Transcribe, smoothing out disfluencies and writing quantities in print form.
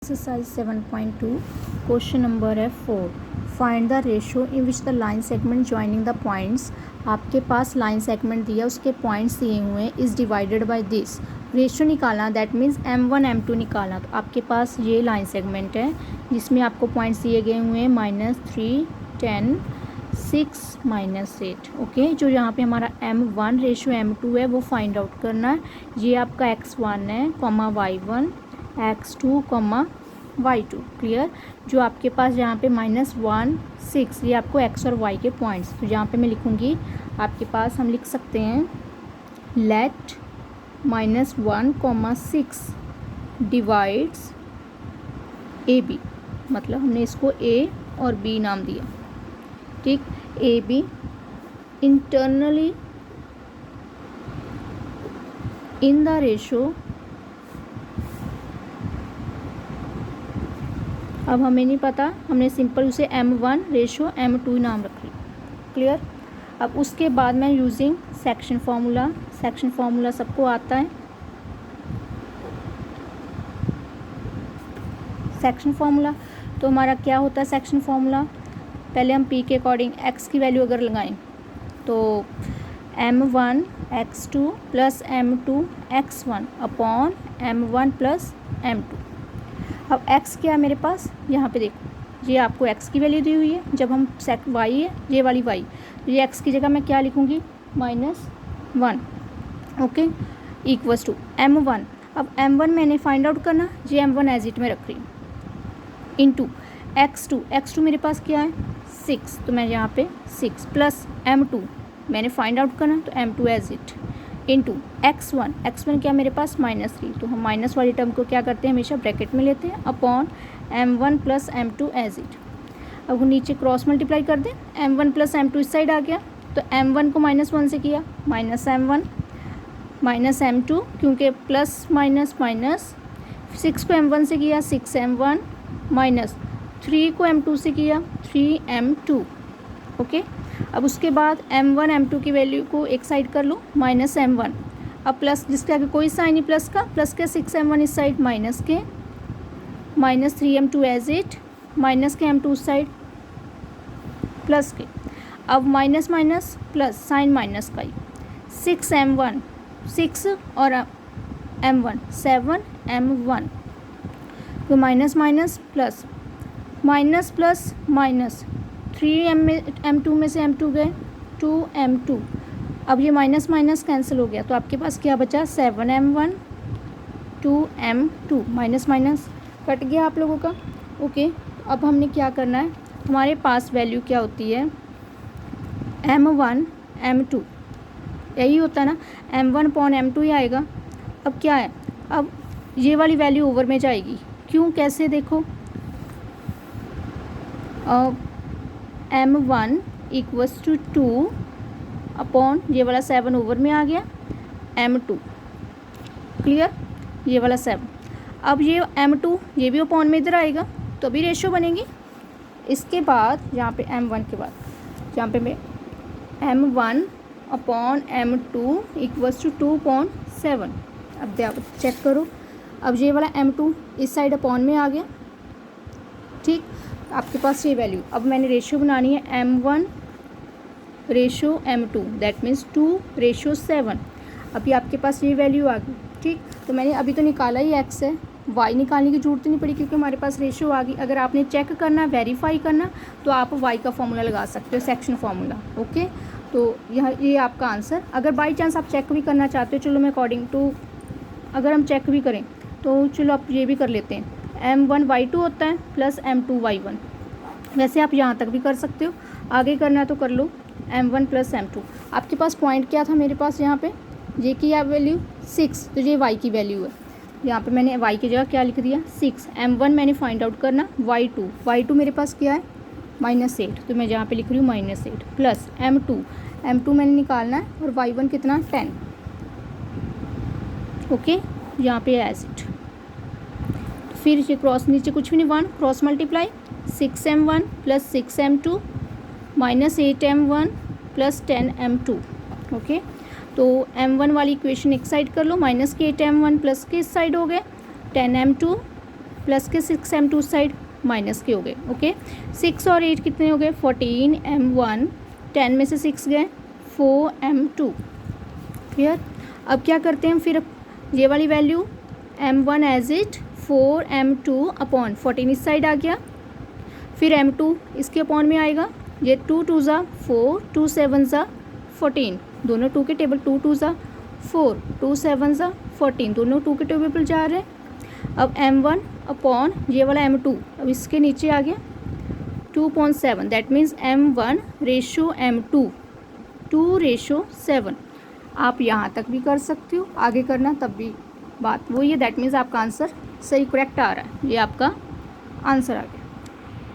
Exercise 7.2 question number है 4. Find the ratio in which the line segment joining the points. आपके पास line segment दिया, उसके points दिए हुए हैं, is divided by this. Ratio निकालना, दैट मीन्स m1 m2 निकालना. तो आपके पास ये लाइन सेगमेंट है जिसमें आपको पॉइंट्स दिए गए हुए हैं -3, 10, 6, -8. ओके, जो यहाँ पे हमारा m1 रेशो m2 है वो फाइंड आउट करना है. ये आपका x1 है, y1, x2, y2. क्लियर. जो आपके पास यहाँ पे -1, 6, ये आपको x और y के पॉइंट्स. तो यहाँ पे मैं लिखूँगी, आपके पास हम लिख सकते हैं लेट -1, 6 डिवाइड्स AB. मतलब हमने इसको A और B नाम दिया. ठीक. AB internally in the ratio. अब हमें नहीं पता, हमने सिंपल उसे m1 रेशो m2 नाम रख लिया. क्लियर. अब उसके बाद मैं using section formula. Section formula सबको आता है. सेक्शन फार्मूला तो हमारा क्या होता है सेक्शन फार्मूला. पहले हम p के अकॉर्डिंग x की वैल्यू अगर लगाएं तो m1 x2 plus m2 x1 upon m1 plus m2. अब x क्या है मेरे पास, यहाँ पे देखो, ये आपको x की वैल्यू दी हुई है. जब हम सेक y है, ये वाली y, ये x की जगह मैं क्या लिखूँगी, -1. Okay, equals to m1. अब m1 मैंने फाइंड आउट करना, ये m1 एज इट में रख रही हूँ, इनटू x2 मेरे पास क्या है 6, तो मैं यहाँ पे 6 प्लस m2 मैंने फाइंड आउट करना, तो m2 as it, into x1 क्या मेरे पास -3. तो हम माइनस वाली टर्म को क्या करते हैं, हमेशा ब्रैकेट में लेते हैं, upon m1 plus m2 as it. अब नीचे क्रॉस मल्टीप्लाई कर दें, m1 प्लस m2 इस साइड आ गया, तो m1 को -1 से किया, -m1 माइनस m2, क्योंकि प्लस माइनस माइनस. 6 को m1 से किया 6m1, माइनस 3 को m2 से किया 3m2. ओके. अब उसके बाद m1 m2 की वैल्यू को एक साइड कर लो, -m1. अब प्लस, जिसके आगे कोई साइन नहीं प्लस का, प्लस के 6m1 इस साइड, माइनस के -3m2 एज इट, माइनस के m2 उस साइड, प्लस के. अब minus minus plus, sign minus का ही, 6m1 6 और m1 7m1. तो minus minus plus, minus plus minus, 3m2 में से m2 गए, 2m2. अब ये माइनस माइनस कैंसिल हो गया, तो आपके पास क्या बचा, 7m1 2m2. Minus minus cut गया आप लोगों का. ओके. अब हमने क्या करना है, हमारे पास वैल्यू क्या होती है, m1 m2, यही होता है ना, m1 अपॉन m2 ही आएगा. अब क्या है, अब ये वाली वैल्यू ओवर में जाएगी. क्यों, कैसे, देखो, m1 इक्वल्स टू 2 अपॉन ये वाला 7 ओवर में आ गया, m2. क्लियर. ये वाला 7. अब ये m2 ये भी अपॉन में इधर आएगा, तो अभी रेशो बनेगी. इसके बाद यहाँ पे m1 के बाद यहाँ पे मैं m1 upon m2 equals to 2/7. अब आप चेक करो, अब ये वाला m2 इस साइड अपॉन में आ गया. ठीक. आपके पास ये वैल्यू, अब मैंने रेशियो बनानी है m1 ratio m2, that means 2:7. अभी आपके पास ये वैल्यू आ गई. ठीक. तो मैंने अभी तो निकाला ही x है, y निकालने की जरूरत नहीं पड़ी क्योंकि हमारे पास रेशियो आ गई. अगर आपने चेक करना, वेरीफाई करना, तो आप y का फॉर्मूला लगा सकते हो, सेक्शन फार्मूला. ओके. तो ये आपका आंसर. अगर बाई चांस आप चेक भी करना चाहते हो, चलो मैं अकॉर्डिंग टू, अगर हम चेक भी करें तो चलो आप ये भी कर लेते हैं, m1 y2 होता है प्लस m2 y1. वैसे आप यहाँ तक भी कर सकते हो, आगे करना है तो कर लो, m1 प्लस m2. आपके पास पॉइंट क्या था मेरे पास, यहाँ पे ये की आप वैल्यू 6, तो ये y की वैल्यू है. यहाँ पे मैंने y की जगह क्या लिख दिया, 6. m1 मैंने फाइंड आउट करना, y2 मेरे पास क्या है, -8, तो मैं यहाँ पे लिख रही हूँ -8, प्लस m2 मैंने निकालना है, और y1 कितना, 10. ओके. यहाँ पे एज इट. फिर ये क्रॉस, नीचे कुछ भी नहीं, 1 cross multiply, 6m1 plus 6m2 -8m1 plus 10m2. Okay. तो m1 वाली इक्वेशन एक साइड कर लो, -8m1 प्लस के इस साइड हो गए 10m2 प्लस के 6m2 साइड माइनस के हो गए। ओके, 6 और 8 कितने हो गए 14m1, 10 में से 6 गए 4m2। क्लियर। अब क्या करते हैं फिर, ये वाली value m1 as it 4m2 upon 14 इस साइड आ गया, फिर m2 इसके अपॉन में आएगा, ये 2 2 ज़ा 4, 2 7 ज़ा 14, दोनों 2 के टेबल 2 2 ज़ा 4, 2 7 ज़ा 14, दोनों 2 के टेबल पर जा रहे हैं। अब m1 अपॉन ये वाला m2 अब इसके नीचे आ गया 2.7, that means m1 ratio m2 2:7। आप यहाँ तक भी कर सकते हो, आगे करना तब भी बात वही है, दैट मीन्स आपका आंसर सही करेक्ट आ रहा है, ये आपका आंसर आ गया।